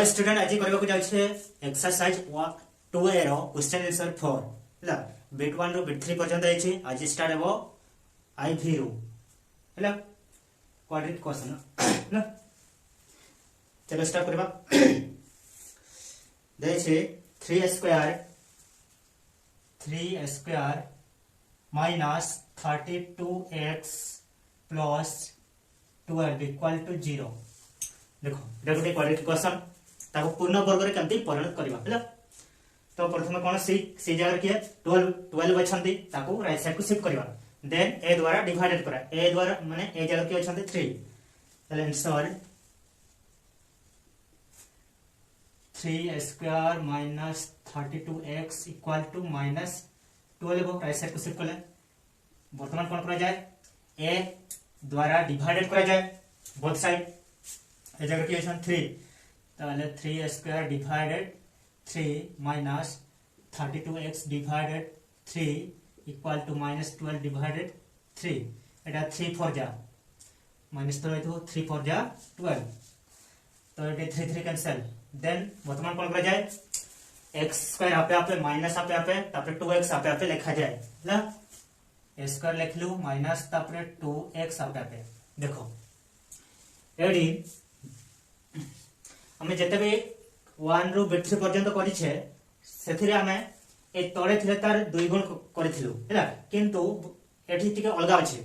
Student आज करबा को जाउछे एक्सरसाइज 2 ए रो क्वेश्चन आंसर 4 हला बिट 1 रो बिट 3 पर्यंत आइछि। आज स्टार्ट हेबो आईवी रो हला क्वाड्रेटिक क्वेश्चन ना। चलो स्टार्ट करबा। देछे 3 square minus 32x plus 12 equal to 0। देखो एटा गोटे क्वाड्रेटिक क्वेश्चन ताको पूर्ण वर्ग रे केमती परिणत करबा हला। तो प्रथम कोन सी जगह के 12 अछंती ताको राइट साइड को शिफ्ट करबा। देन ए द्वारा डिवाइडेड करा। ए द्वारा माने ए जगह के अछंती 3 तले answer 3 square minus 32x equal to minus 12 right side को शिफ्ट करले। वर्तमान कोन करा जाय ए द्वारा डिवाइडेड करा जाय बोथ साइड। ए जगह की अछन 3 ताले 3 square divided 3 minus 32x divided 3 equal to minus 12 divided 3 एटा 3 4 जा माइनस तो तो 3 4 जा 12 तो एटे 3 3 कैंसिल। देन वर्तमान कोन करा जाय x स्क्वायर आपे आपे माइनस आपे आपे तापर 2x आपे आपे लिखा जाय ना। a स्क्वायर लिखलु माइनस तापर 2x आपे आपे। देखो एडी हमें जते भी 1 रो बिट 3 पर्यंत करिछे सेथिरे हमें ए तळे थिले तार 2 गुण करिथिलु हैला। किंतु एठी टिके अलगा अछि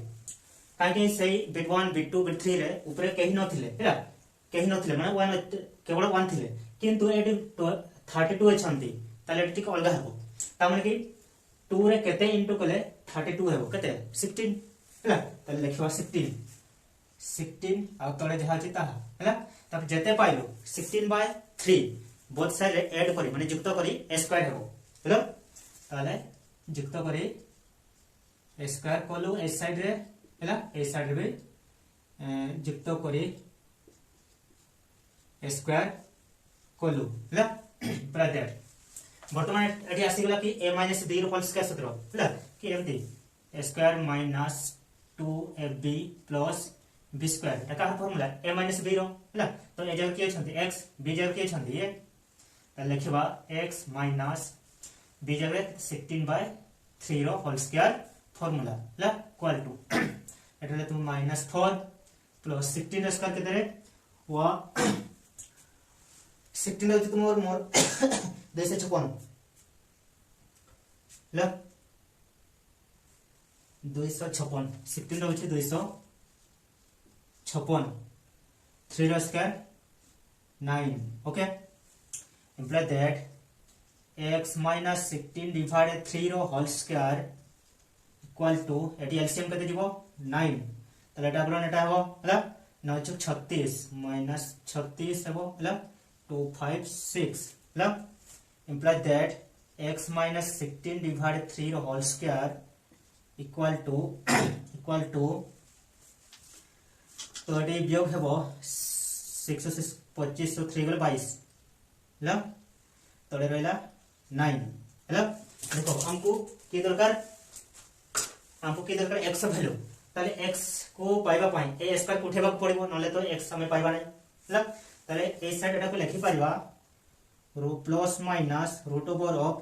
काहे कि सेही बिट 1 बिट 2 बिट 3 रे ऊपर केही नथिले हैला। केही नथिले माने 1 केवल 1 थिले किंतु एठी 32 अछंती ताले एठी टिके अलगा हेबो। ता माने कि 2 रे केते इनटू कले 32 हेबो केते 16 हैला। ताले लिखवा 16 आ तळे जहा अछि ता हैला। तब जेते पाइलो 16/3 बोथ साइड रे ऐड करी माने युक्त करी a स्क्वायर हेबो हेलो। ताले युक्त करी a स्क्वायर कोलु ए साइड रे हैला। ए साइड रे युक्त करी a स्क्वायर कोलु हैला ब्रैकेट। वर्तमान एठी आसी गेला कि a - b रो होल स्क्वायर सूत्र हैला कि एमती a square minus 2ab plus b square एका फार्मूला a - b रो हैला। तो ए जगह के छंती x b जगह के छंती ए त लिखबा x माइनस b जगह 16/3 रो होल स्क्वायर फार्मूला हैला इक्वल टू एटले तुम -4 प्लस 16 स्क्वायर केते रे वा 16 होती तुम मोर 256 ल 256 16 होती 256 3 रो square 9 okay. imply that x minus 16 divided 3 रो होल स्क्वायर इक्वल टू एटी एलसीएम केते जीवो 9 तले एटा बोलन एटा हो हला 9 * 36 माइनस 36 हेबो हला 256 हला। imply that x minus 16 divided 3 रो होल स्क्वायर इक्वल टू तो एटी वियोग हेबो 625 तो 3 गले 22 हला। तळे रहला 9 हला। देखो हमको की दरकार x वैल्यू ताले x को पाइबा पाई a स्क्वायर उठेबा पड़िबो नले तो x हमें पाइबा नै हला। ताले ए साइड एटा को लिखि परिबा रो plus minus root over of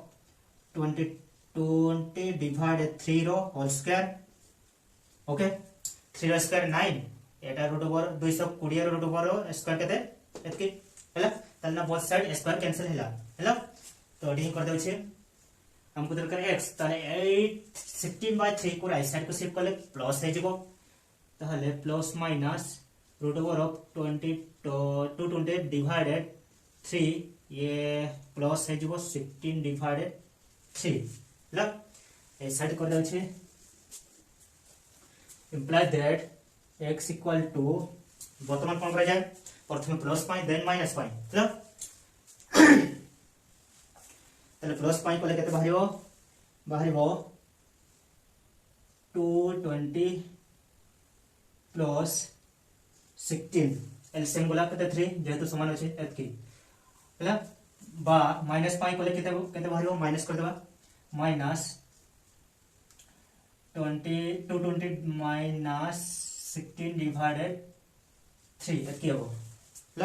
20 divided 3 रो होल स्क्वायर ओके। 3 रो स्क्वायर 9 एटा रूट ओवर 220 रो रूट ओवर स्क्वायर केते एतके हला। ताले बोथ साइड स्क्वायर कैंसिल हला। तो एडी कर देउ छे हमको दरकार x ताले 16/3 को राइट साइड को शिफ्ट करले प्लस हे जेबो ताले plus minus root over of 220 divided 3 ये प्लस हे जेबो 16 डिवाइडेड 3 ल ए साइड कर देउ छे। imply that x equal to वर्तमान कोन करा जाय प्रथम plus pi then minus pi ल तले प्लस पाई कोले केते बाहरिबो 220 प्लस 16 एलसीएम गोला केते 3 जेहेतु समान अछि एतकी हला बा माइनस पाई कोले केते बाहरिबो माइनस कर देबा माइनस 220 माइनस 16 डिवाइडेड 3 एतकी हबो ल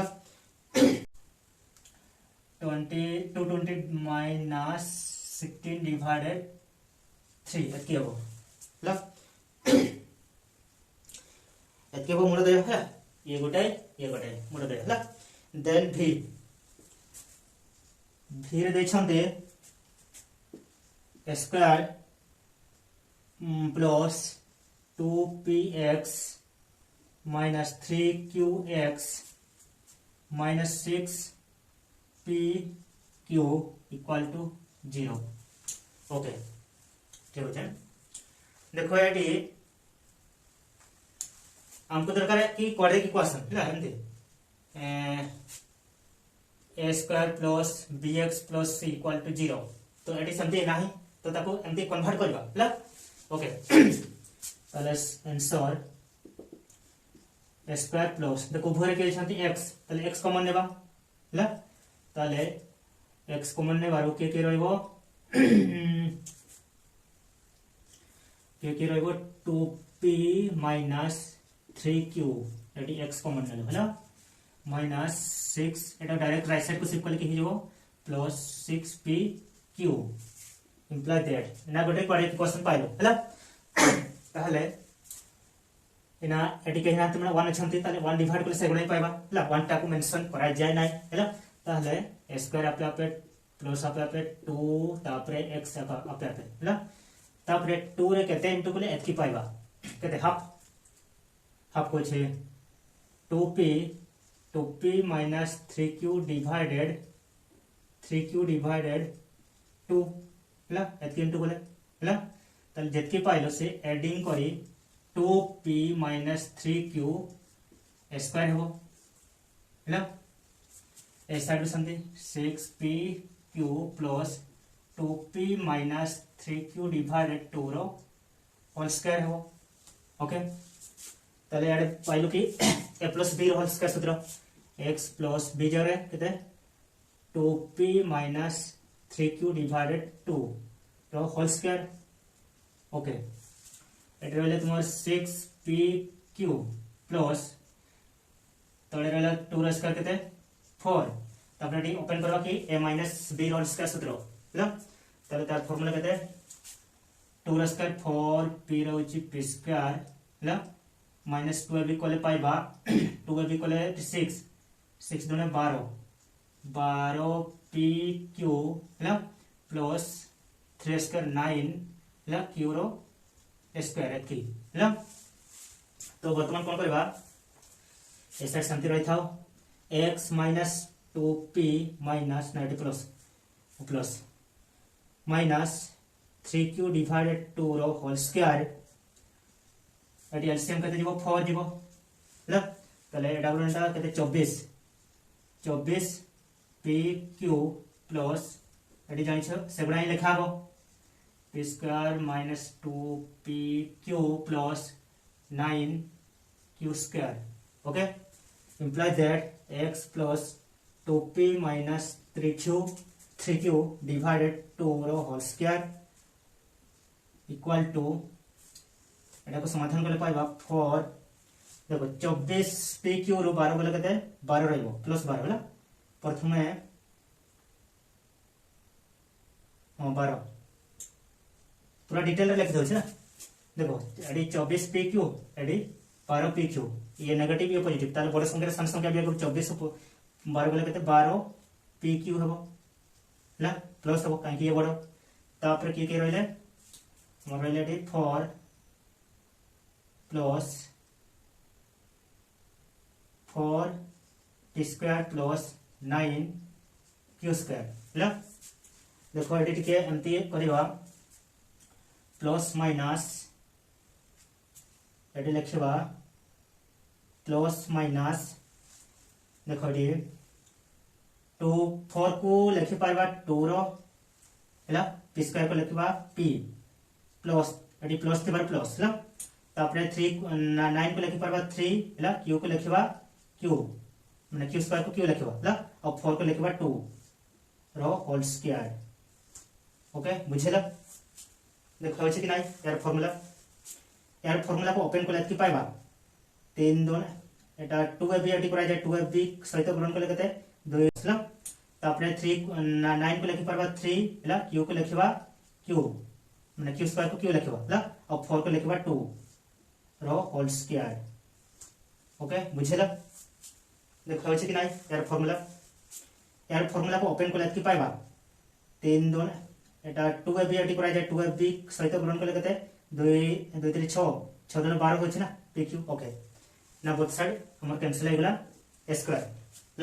220 माइनस 16 डिवाइडेड 3 एतकी हबो ला एतकी हबो मुड़ दे है ये गोटे मुड़ दे ला देन v रे दे छंते square plus 2px minus 3qx minus 6pq equal to 0 okay ठीक है देखो ये हमको दरकार है कि क्वाड्रेटिक इक्वेशन है एमती a square plus bx plus c equal to 0 तो एटी समझे नहीं तो ताको एमती कन्वर्ट करबा है ओके ताले आंसर स्क्वायर प्लस देखो भरे के छंती x ताले x कॉमन नेबा है ताले x कॉमन नेबारो के रहइबो के रहइबो 2p minus 3q एटी x कॉमन नेलो है माइनस 6 एटा डायरेक्ट राइट साइड को शिफ्ट करके ही जो प्लस 6pq इंप्लाई दैट ना गोटे क्वाड्रेटिक इक्वेशन पाइलो है ताहले इना एटी के हिना तुमना 1 छंती ताले 1 डिवाइड करले सेगुना पाइबा है 1 टा को मेंशन करा जाय नै है ताहले स्क्वायर आपे आपे प्लस आपे आपे 2 तापरे x आपे आपे है तापरे 2 रे केते इनटू करले एतकी पाइबा केते हाफ को छे 2p minus 3q divided 2 है एतकी इनटू करले है ताले जेतकी पाइलो से एडिंग करी 2p minus 3q स्क्वायर हो है ए साइड समझे 6pq plus 2p minus 3q divided 2 रो होल स्क्वायर हो ओके ताले यार पाइलो कि a plus b रो होल स्क्वायर सूत्र x plus b जरे केते 2p minus 3q divided 2 रो होल स्क्वायर ओके एटे रहले तुमर 6pq प्लस तळे रहला 2 रो स्क्वायर केते 4 तापर एटी ओपन करबा कि a minus b रो होल स्क्वायर सूत्र है ताले तार फार्मूला केते 2 रो स्क्वायर 4p रो छि p स्क्वायर है माइनस 12 इक्वल पाइबा 12 इक्वल 6 दोने 12 pq है प्लस 3 स्क्वायर 9 है q रो स्क्वायर एतकी है तो वर्तमान कोन करबा ए साइड शांति रही थाओ x minus 2p minus 90 plus minus 3q divided 2 रो होल स्क्वायर एटी एलसीएम केते जीवो 4 जीवो ल तले एटा गुणटा केते 24 pq प्लस एटी जानिछो सेगुणा ही लिखा हो p square minus 2pq plus 9q square okay imply that x plus 2p minus 3q divided 2 रो होल स्क्वायर इक्वल टू एटा को समाधान करले पाइबा 4 देखो 24 pq रो 12 गले केते 12 रहइबो प्लस 12 होला प्रथमे 12 पूरा डिटेल रे लिख दो छै ना देखो एडी 24 pq एडी 12 pq ये नेगेटिव ये पॉजिटिव ताले बड़ संख्या सान संख्या बिया 24 12 गले केते 12 pq हबो ला प्लस हबो काहे कि ये बड़ तापर की रहले मोर रहले एडी 4 plus 4 p square plus 9 q square है देखो एटी के एमती करबा प्लस माइनस एटी लिखबा प्लस माइनस देखो एटी 2 4 को लिखि पाइबा 2 रो है p स्क्वायर को लिखबा p प्लस एटी प्लस के बार प्लस है तापरे 3 9 को लिखि पारबा 3 है q को लिखबा q माने q स्क्वायर को q लिखबा है और 4 को लिखबा 2 रो होल स्क्वायर ओके बुझेला देखो छै कि नै यार फार्मूला को ओपन करले कि पाइबा 3 2 एटा 2ab एटी करा जाय 2ab सहित गुणन करले कते 2 है तापरे 3 9 को लिखि परबा 3 हला q को लिखिबा q माने q स्क्वायर को q लिखिबा हला और 4 को लिखिबा 2 रो होल स्क्वायर। ओके बुझेला देखा होछि कि नाही यार फार्मूला को ओपन करले कि पाइबा 3 2 एटा 2ab एटी करा जाय 2ab सहित गुणन करले कते 2 2 3 6 6 2 12 होछि ना pq। ओके ना बोथ साइड हमर कैंसिल हो गेला स्क्वायर ल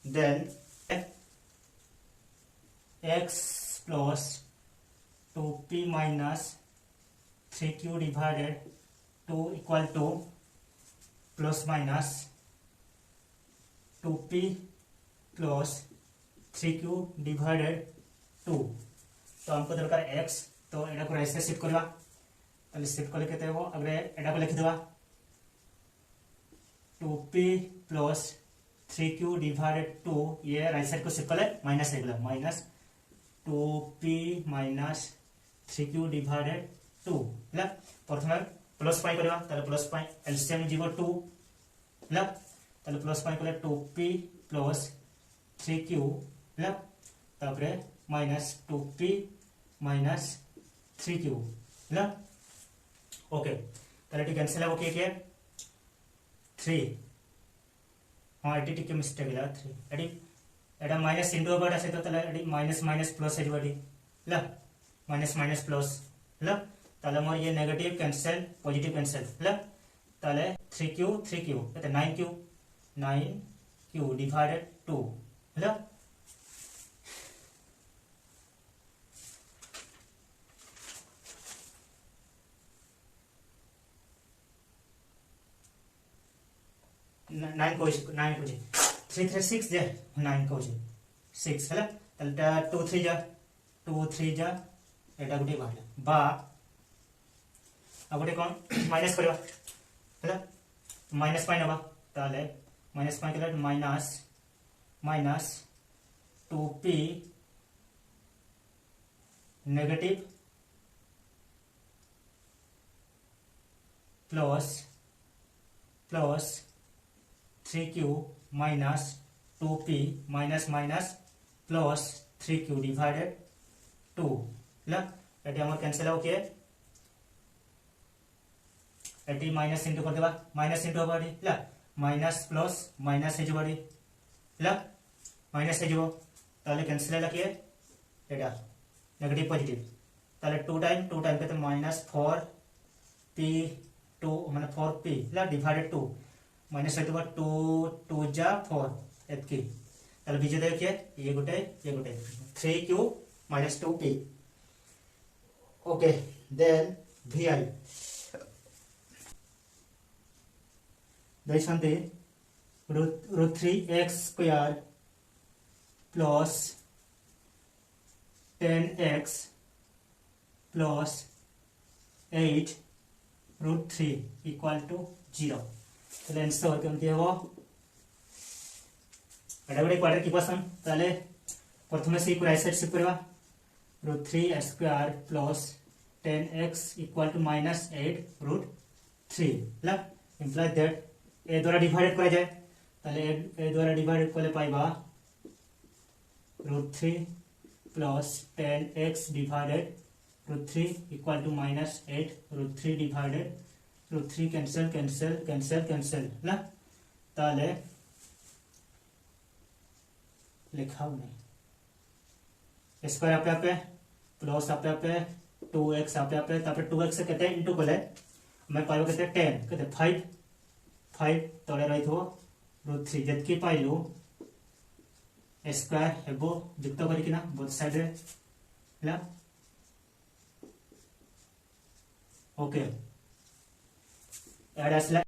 then x plus 2p minus 3q divided 2 equal to plus minus 2p plus 3q divided 2। तो हमको दरकार x तो एडा को ऐसे शिफ्ट करवा ताले शिफ्ट करले केते हो अगरे एडा को लिख देबा 2p plus 3q divided 2 ये राइट साइड को शिफ्ट करले माइनस हो गेला minus 2p minus 3q divided 2 ला प्रथमे प्लस पाई करबा ताले प्लस पाई एलसीएम जीवो 2 ला ताले प्लस पाई करले 2p plus 3q ला तापरे माइनस 2p minus 3q ला ओके ताले टी कैंसिल हो के 3 हां एटी टी के mistake La 3 eighty Etah minus into about आसे तो ताले एटी माइनस माइनस प्लस है जबडी ला माइनस माइनस प्लस ला ताले मोर ये नेगेटिव कैंसिल पॉजिटिव कैंसिल ला ताले 3q 3q एते 9q डिवाइडेड 2 ला 9 को 3 3 6 जे 9 को 6 हला तलटा 2 3 जा एटा गुटे बाहला बा अब गुटे कोन माइनस करबा हला माइनस पाई नबा ताले माइनस पाई केला minus 2p negative plus 3q minus 2p minus minus plus 3q divided 2 ला एटी हमर कैंसिल हो के एटी माइनस इंटू कर देबा माइनस इंटू बडी ला माइनस प्लस माइनस है जबडी ला माइनस है जो ताले कैंसिल ला के एटा नेगेटिव पॉजिटिव ताले 2 टाइम के तो माइनस 4p 2 माने 4p ला डिवाइडेड 2 माइनस है तो 2 जा 4 एतकी ताले बीजे देखिए ये गुटे 3q minus 2p। Okay then vi दैशंते root 3x square plus 10x plus 8 root 3 equal to 0। তাহলে आंसर কেমন হবো এটা বড় কোয়াড্রেট ইকুয়েশন তাহলে প্রথমে সি রাইট সাইড শিফট করবা root 3 square plus 10x equal to minus 8 root 3 ला imply that a द्वारा डिवाइडेड করা যায় তাহলে a द्वारा डिवाइडेड করলে পাইবা root 3 plus 10x divided root 3 equal to minus 8 root 3 divided root 3 cancel ना ताले लिखाओ नहीं स्क्वायर आपे आपे प्लस आपे आपे 2x आपे आपे तापर 2x से कहते हैं इनटू कोले मैं पाइबो कहते हैं 10 कहते 5 तळे रहिथो root 3 जतकी पाइलु स्क्वायर हेबो जुक्त करी किना बोथ साइड रे ला ओके ऐड असला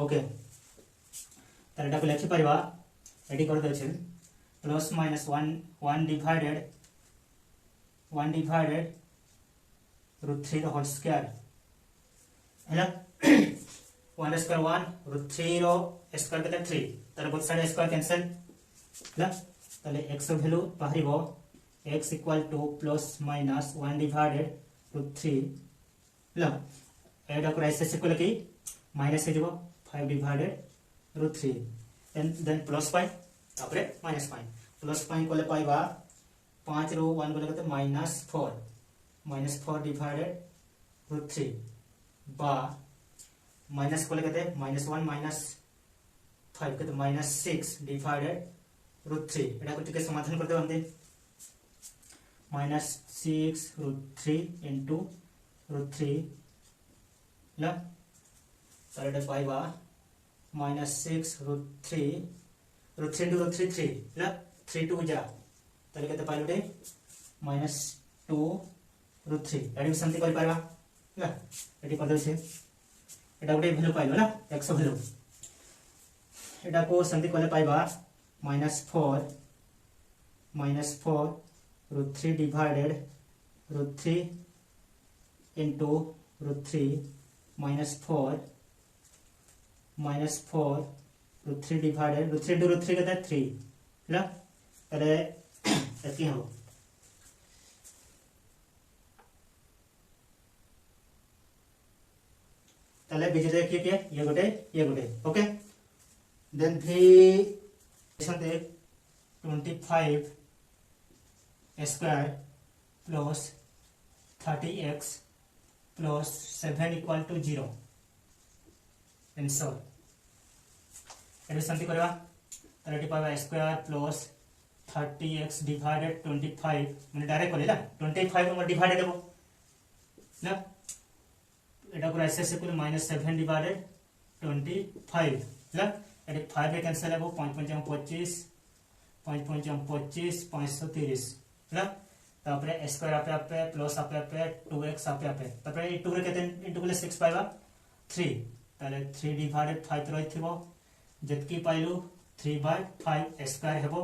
ओके तार एटा को लिखि परिबा एडी कर देछन plus minus 1 divided root 3 the whole square है 1 square 1 root 3 रो स्क्वायर करते 3 तार बोथ साइड स्क्वायर कैंसिल ला ताले x रो वैल्यू बाहरिबो x equal to plus minus 1 divided √3 ल एटा को राइट साइड से कोले की माइनस हे जबो 5 डिवाइडेड √3 देन प्लस पाई तापरे माइनस पाई प्लस पाई कोले पाइबा 5 रो 1 कोले कते -4 डिवाइडेड √3 बा माइनस कोले कते -1 -5 कते -6 डिवाइडेड √3 एटा को टिके समाधान कर देबा हम -6 √3 into √3 ल तर एटा पाइबा -6 √3 into √3 3 ल 3 2 जा तर केते पाइलो दे -2 √3 एडी समथि कर पाइबा ल एडी कर दे एटा गोटे वैल्यू पाइलो ना x वैल्यू एटा को समथि कोले पाइबा -4 √3 divided √3 into √3 -4 √3 divided √3 into √3 कहता है 3 ल अरे ऐसे हो तले बीजे देखिए क्या ये गोटे ओके देन भी इसमें 25 square plus 30x plus 7 equal to 0 answer एडे संति करबा 35 स्क्वायर प्लस 30x डिवाइडेड 25 माने डायरेक्ट करले 25 हमर डिवाइडेड देबो ना एटा को राइट साइड से कोले -7 डिवाइडेड 25 ना एडे 5 में कैंसिल हेबो 5 5 25 530 ना तापरे स्क्वायर आपे आपे प्लस आपे आपे 2x आपे आपे तापरे 2 रे केते इनटू कोले 6 पाइबा 3 ताले 3 डिवाइडेड 5 रहिथिबो जतकी पाइलु 3/5 स्क्वायर हेबो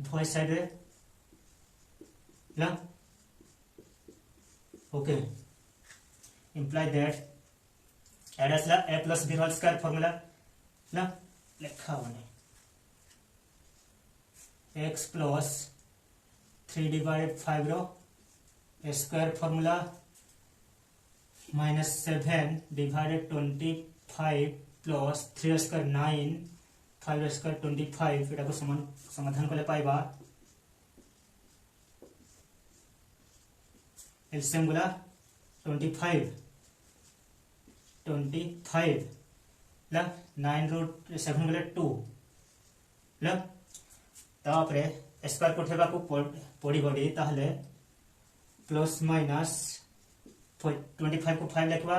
दोय साइड रे ना ओके इंप्लाई दैट एडस ला a + b whole square formula ना लिखा होने x plus 3 divided 5 रो square formula -7 divided 25 plus 3 square 9 5 square 25 एटा को समाधान करले पाइबा एलसीएम गुला 25 ला 9 रूट 7 गुला 2 ला तापरे स्क्वायर को ठेबा को पड़ी बड़ी ताहले प्लस माइनस 25 को 5 लिखबा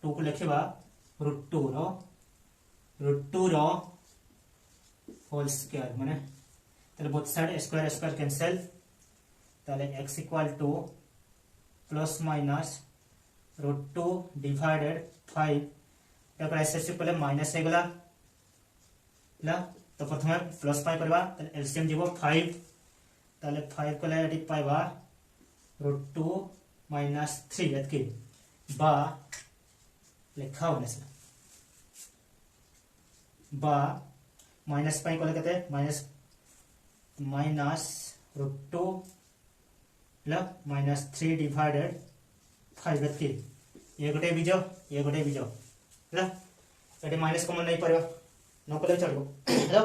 2 को लिखबा √2 रो होल स्क्वायर माने तले both side square square cancel ताले x equal two plus minus √2 divided 5 एकर ऐसे से पहले माइनस हे गला ला तो प्रथमे प्लस 5 करबा त एलसीएम जीवो 5 ताले 5 को ले पाइबा √2 - 3 एतकी बा लिखा होने से बा माइनस 5 को ले कहते माइनस √2 ल -3 डिवाइडेड 5 एतकी ये गोटे बीजो ल एटे माइनस कॉमन नहीं परबा न कले चलबो hello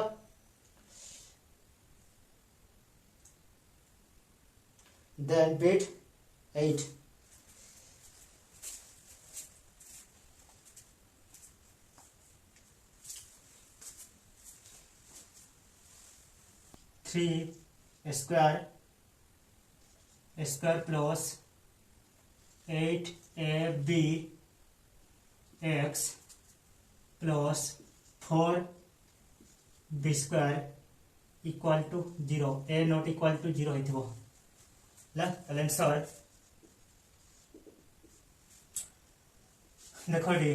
then bit 8 3 square plus 8ab x plus 4b square equal to 0 a not equal to 0 होइथिबो ला आंसर देखो डी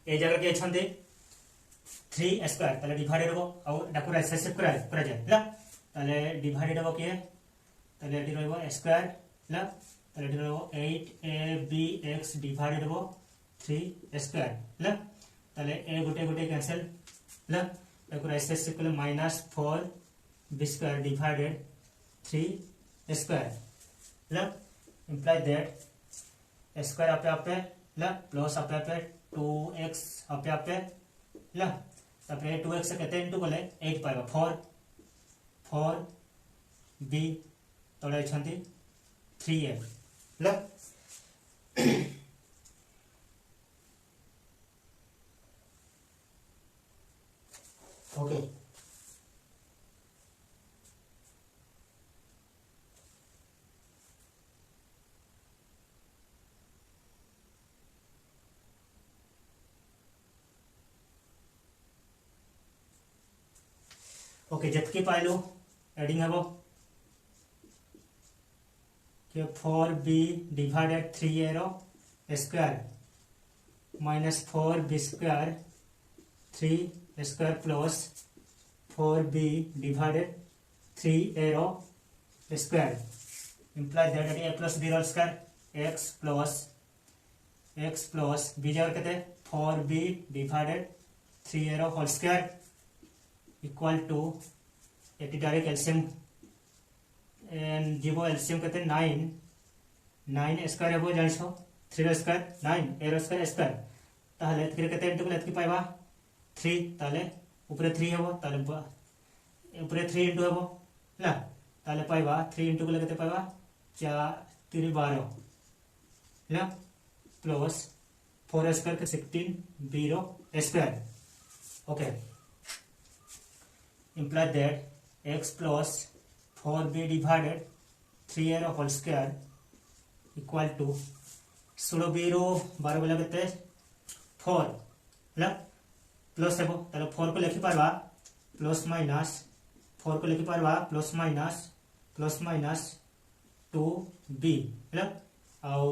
ए जगह के छंदे 3 स्क्वायर तले डिवाइडेड हो आ डाको राइट साइड से करा जाय ला तले डिवाइडेड हो के तले डी रहबो स्क्वायर ला तले डी रहबो 8abx डिवाइडेड हो 3 स्क्वायर ला तले ए गोटे कैंसिल ला डाको राइट साइड से -4b square divided 3 square imply that square आपे आपे प्लस आपे आपे 2x आपे आपे तापर 2x केते इनटू कले 8 पाइबा 4 b तळे छंती 3a ओके ओके जतकी पाइलु एडिंग हेबो कि 4b डिवाइडेड 3a रो square minus 4b square 3 square plus 4b divided 3a रो square implies that a plus b रो स्क्वायर x प्लस b जगह कहते 4b डिवाइडेड 3a रो होल स्क्वायर इक्वल टू एटी डायरेक्ट एलसीएम एंड जीवो LCM कहते 9 square हेबो जानिछो 3 रो स्क्वायर 9 a रो स्क्वायर स्क्वायर ताहले एतकी कहते इनटू एतकी पाइबा 3 ताहले ऊपर 3 हेबो ताहले ऊपर 3 इनटू हेबो ला ताहले पाइबा 3 इनटू कहते पाइबा 4 3 12 ला प्लस 4 स्क्वायर के 16 b रो square okay imply that x plus 4b divided 3a रो whole square equal to 16 b रो 12 बोला कहते 4 ला प्लस हेबो ताले 4 को लिखि पारबा प्लस माइनस 4 को लिखि पारबा प्लस माइनस 2b ला और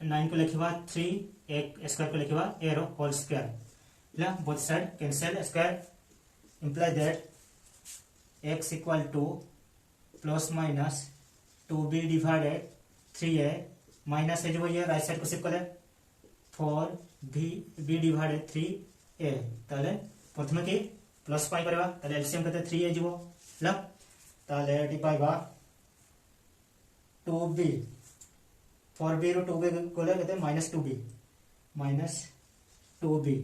9 को लिखिबा 3 एक स्क्वायर को लिखिबा a रो होल स्क्वायर ला both side cancel square imply that x equal to plus minus 2b divided 3a minus है जो ये राइट साइड को शिफ्ट करे 4b divided 3a ताले प्रथमे की प्लस पाई करबा ताले एलसीएम कहते 3a जीवो ल ताले डी पाइबा 2b 4b रो 2b कोले कहते minus 2b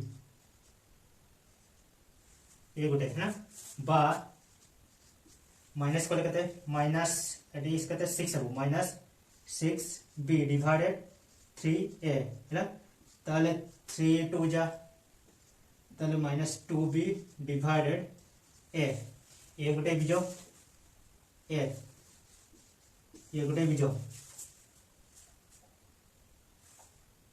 ये गोटे है ना बा माइनस को कहते माइनस एटी इस कहते 6 है माइनस 6b डिवाइडेड 3a है ताले 3 2 जा ताले माइनस 2b डिवाइडेड a ये गोटे बीजो a ये गोटे बीजो